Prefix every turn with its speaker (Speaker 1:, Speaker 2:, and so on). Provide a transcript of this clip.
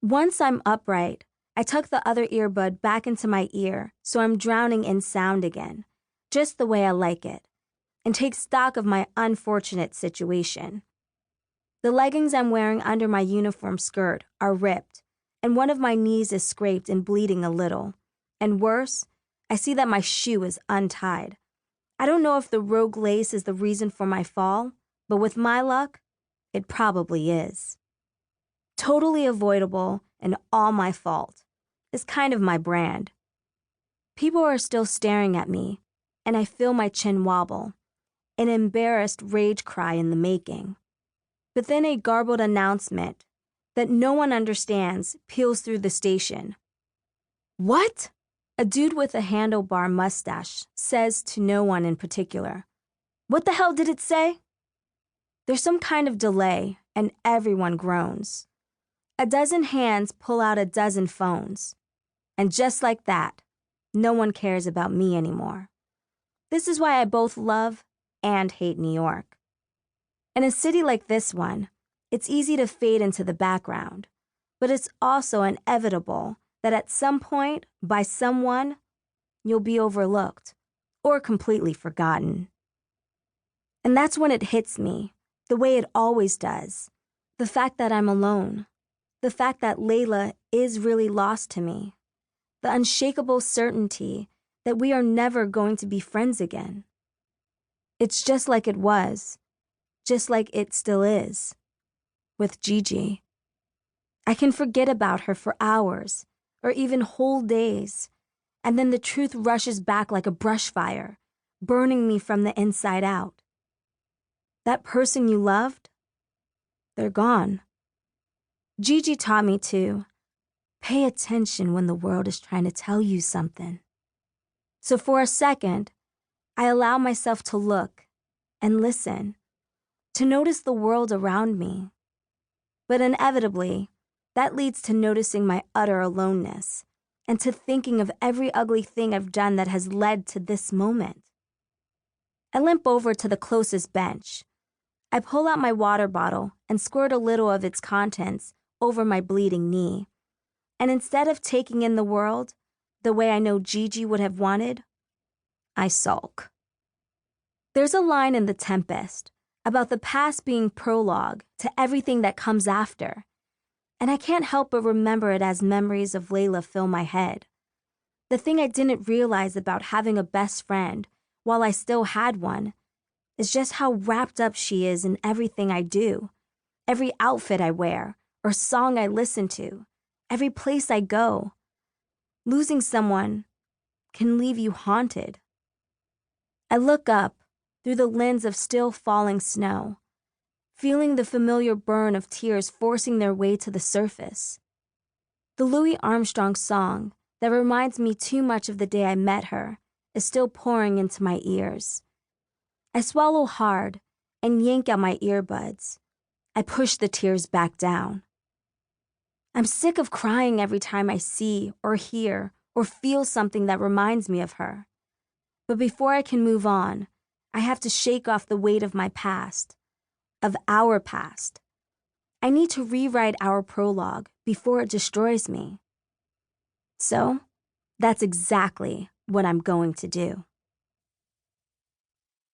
Speaker 1: Once I'm upright, I tuck the other earbud back into my ear so I'm drowning in sound again, just the way I like it, and take stock of my unfortunate situation. The leggings I'm wearing under my uniform skirt are ripped, and one of my knees is scraped and bleeding a little. And worse, I see that my shoe is untied. I don't know if the rogue lace is the reason for my fall, but with my luck, it probably is. Totally avoidable and all my fault. It's kind of my brand. People are still staring at me, and I feel my chin wobble, an embarrassed rage cry in the making. But then a garbled announcement that no one understands peels through the station. "What?" A dude with a handlebar mustache says to no one in particular. "What the hell did it say?" There's some kind of delay, and everyone groans. A dozen hands pull out a dozen phones. And just like that, no one cares about me anymore. This is why I both love and hate New York. In a city like this one, it's easy to fade into the background, but it's also inevitable that at some point, by someone, you'll be overlooked or completely forgotten. And that's when it hits me, the way it always does. The fact that I'm alone. The fact that Layla is really lost to me. The unshakable certainty that we are never going to be friends again. It's just like it was, just like it still is, with Gigi. I can forget about her for hours, or even whole days, and then the truth rushes back like a brush fire, burning me from the inside out. That person you loved, they're gone. Gigi taught me to pay attention when the world is trying to tell you something. So for a second, I allow myself to look and listen, to notice the world around me. But inevitably, that leads to noticing my utter aloneness and to thinking of every ugly thing I've done that has led to this moment. I limp over to the closest bench. I pull out my water bottle and squirt a little of its contents over my bleeding knee. And instead of taking in the world the way I know Gigi would have wanted, I sulk. There's a line in The Tempest about the past being prologue to everything that comes after, and I can't help but remember it as memories of Layla fill my head. The thing I didn't realize about having a best friend while I still had one is just how wrapped up she is in everything I do, every outfit I wear or song I listen to, every place I go. Losing someone can leave you haunted. I look up through the lens of still falling snow, feeling the familiar burn of tears forcing their way to the surface. The Louis Armstrong song that reminds me too much of the day I met her is still pouring into my ears. I swallow hard and yank out my earbuds. I push the tears back down. I'm sick of crying every time I see or hear or feel something that reminds me of her. But before I can move on, I have to shake off the weight of my past, of our past. I need to rewrite our prologue before it destroys me. So, that's exactly what I'm going to do.